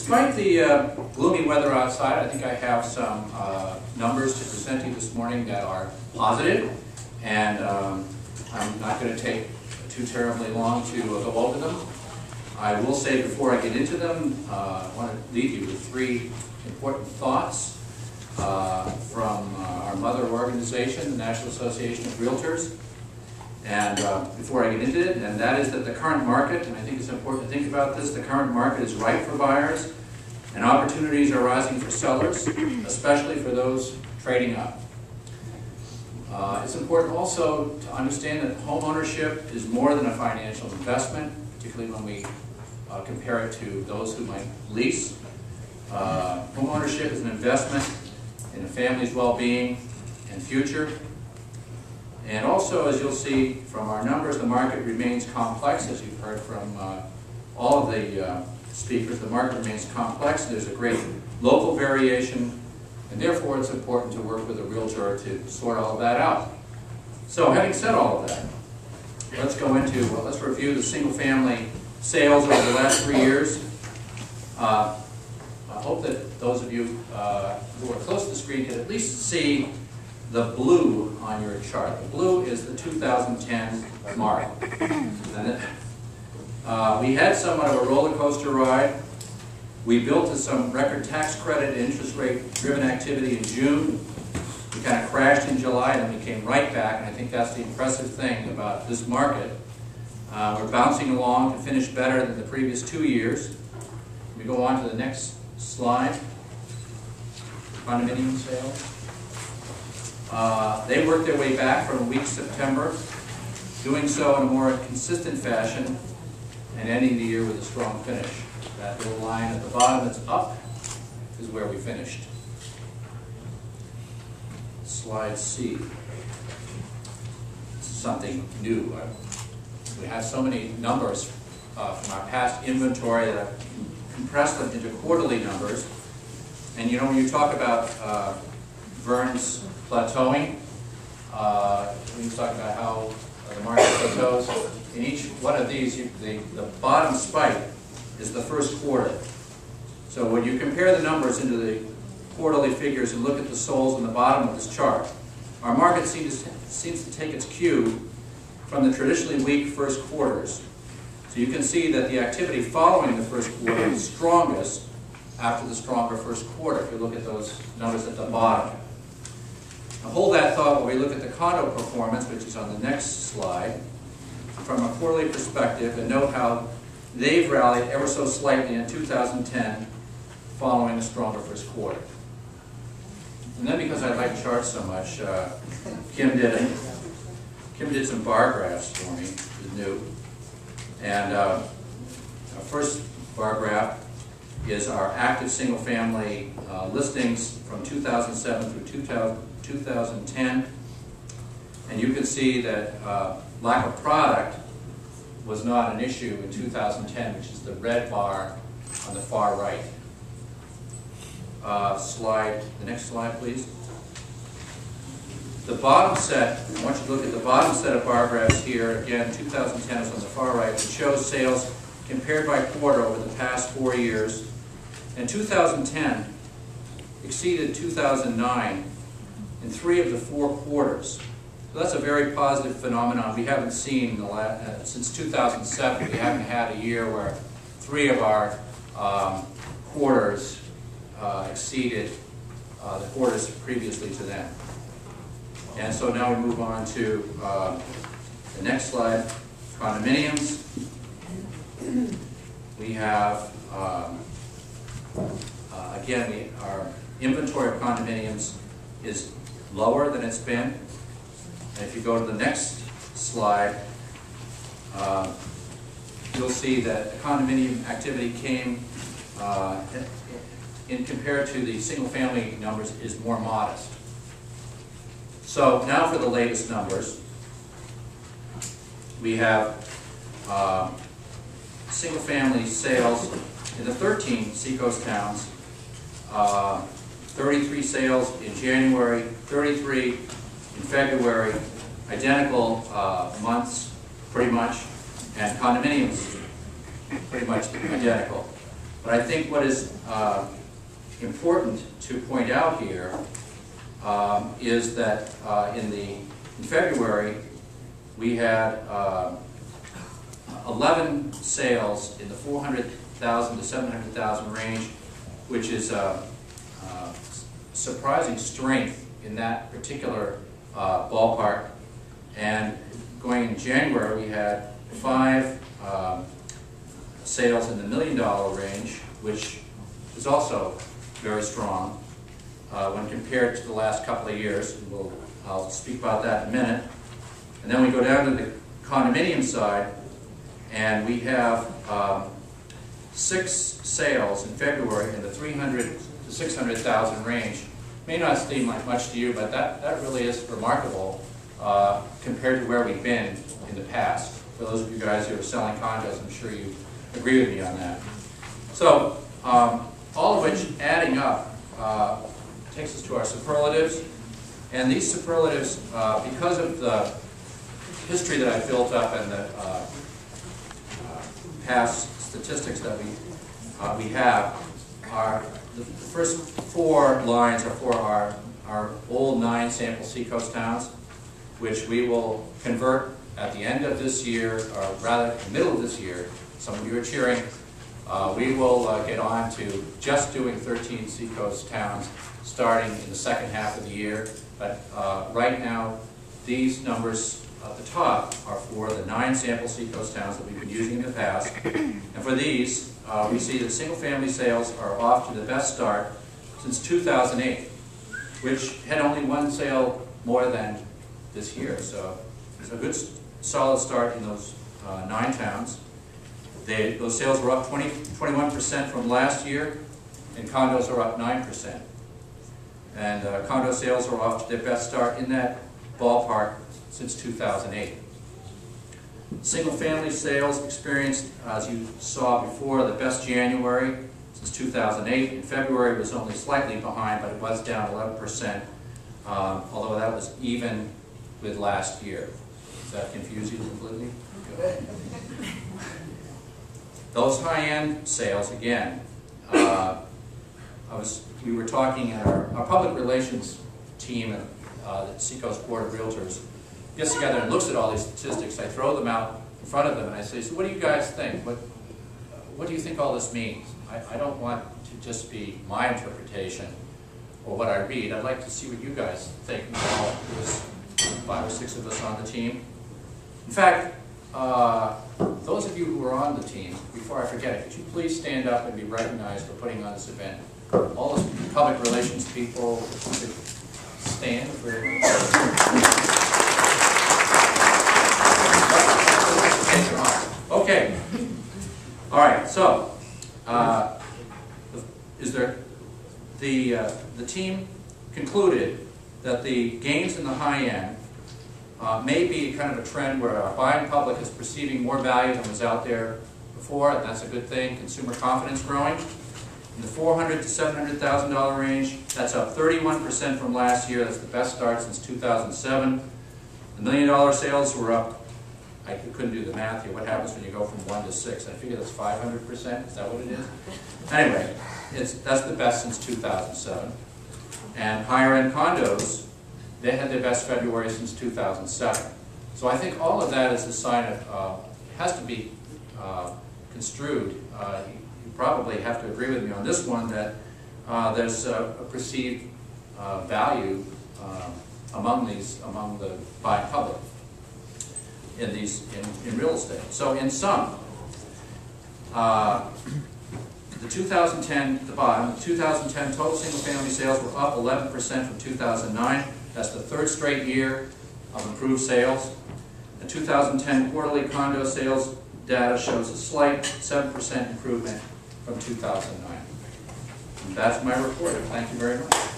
Despite the gloomy weather outside, I think I have some numbers to present to you this morning that are positive, and I'm not going to take too terribly long to go over them. I will say before I get into them, I want to leave you with three important thoughts from our mother organization, the National Association of Realtors. And before I get into it, and that is that the current market, and I think it's important to think about this, the current market is ripe for buyers, and opportunities are rising for sellers, especially for those trading up. It's important also to understand that home ownership is more than a financial investment, particularly when we compare it to those who might lease. Home ownership is an investment in a family's well-being and future. And also, as you'll see from our numbers, the market remains complex. As you've heard from all of the speakers, the market remains complex. There's a great local variation, and therefore it's important to work with a realtor to sort all of that out. So having said all of that, let's go into, let's review the single-family sales over the last 3 years. I hope that those of you who are close to the screen can at least see the blue on your chart. The blue is the 2010 mark. We had somewhat of a roller coaster ride. We built to some record tax credit and interest rate driven activity in June. We kind of crashed in July and then we came right back, and I think that's the impressive thing about this market. We're bouncing along to finish better than the previous 2 years. We go on to the next slide. Condominium sales. They worked their way back from weak September, doing so in a more consistent fashion and ending the year with a strong finish. That little line at the bottom that's up is where we finished. Slide C. This is something new. We have so many numbers from our past inventory that I've compressed them into quarterly numbers. And you know, when you talk about Vern's plateauing, when you talk about how the market plateaus, in each one of these, the bottom spike is the first quarter. So when you compare the numbers into the quarterly figures and look at the soles on the bottom of this chart, our market seems to take its cue from the traditionally weak first quarters. So you can see that the activity following the first quarter is strongest after the stronger first quarter, if you look at those numbers at the bottom. Now hold that thought while we look at the condo performance, which is on the next slide, from a quarterly perspective, and note how they've rallied ever so slightly in 2010 following a stronger first quarter. And then, because I like charts so much, Kim did some bar graphs for me, which is new. And our first bar graph is our active single-family listings from 2007 through 2010. And you can see that lack of product was not an issue in 2010, which is the red bar on the far right. The next slide, please. The bottom set, I want you to look at the bottom set of bar graphs here. Again, 2010 is on the far right. It shows sales compared by quarter over the past 4 years. And 2010 exceeded 2009 in 3 of the 4 quarters. So that's a very positive phenomenon we haven't seen since 2007. We haven't had a year where 3 of our quarters exceeded the quarters previously to them. And so now we move on to the next slide, condominiums. We have, again, our inventory of condominiums is lower than it's been. And if you go to the next slide, you'll see that the condominium activity came, in compared to the single-family numbers, is more modest. So now for the latest numbers. We have single-family sales in the 13 Seacoast towns, 33 sales in January, 33 in February, identical months pretty much, and condominiums pretty much identical. But I think what is important to point out here is that in February we had 11 sales in the 400,000 to 700,000 range, which is surprising strength in that particular ballpark. And going in January, we had 5 sales in the $1 million range, which is also very strong when compared to the last couple of years. I'll speak about that in a minute. And then we go down to the condominium side, and we have 6 sales in February in the 300 to 600,000 range. May not seem like much to you, but that really is remarkable compared to where we've been in the past. For those of you guys who are selling condos, I'm sure you agree with me on that. So, all of which adding up takes us to our superlatives. And these superlatives, because of the history that I've built up and the past statistics that we have, are the first 4 lines are for our old 9 sample Seacoast towns, which we will convert at the end of this year, or rather the middle of this year. Some of you are cheering. We will get on to just doing 13 Seacoast towns starting in the second half of the year. But right now, these numbers at the top are for the 9 sample Seacoast towns that we've been using in the past. And for these, we see that single-family sales are off to the best start since 2008, which had only 1 sale more than this year. So it's a good, solid start in those 9 towns. Those sales were up 21% from last year, and condos are up 9%. And condo sales are off to their best start in that ballpark since 2008. Single-family sales experienced, as you saw before, the best January since 2008. In February, it was only slightly behind, but it was down 11%, although that was even with last year. Does that confuse you completely? Good. Those high-end sales, again, we were talking in our public relations team at the Seacoast Board of Realtors gets together and looks at all these statistics. I throw them out in front of them and I say, so what do you guys think? What do you think all this means? I don't want to just be my interpretation or what I read. I'd like to see what you guys think. There's 5 or 6 of us on the team. In fact, those of you who are on the team, before I forget it, could you please stand up and be recognized for putting on this event? All those public relations people could stand for Okay. All right. So, the team concluded that the gains in the high end may be kind of a trend where our buying public is perceiving more value than was out there before, and that's a good thing. Consumer confidence growing. In the $400,000 to $700,000 range, that's up 31% from last year. That's the best start since 2007. The $1 million sales were up. I couldn't do the math here. What happens when you go from 1 to 6? I figure that's 500%. Is that what it is? Anyway, that's the best since 2007. And higher-end condos, they had their best February since 2007. So I think all of that is a sign of, has to be construed. You probably have to agree with me on this one that there's a perceived value among the buying public in real estate. So in sum, the 2010 total single-family sales were up 11% from 2009. That's the 3rd straight year of improved sales. The 2010 quarterly condo sales data shows a slight 7% improvement from 2009. And that's my report. Thank you very much.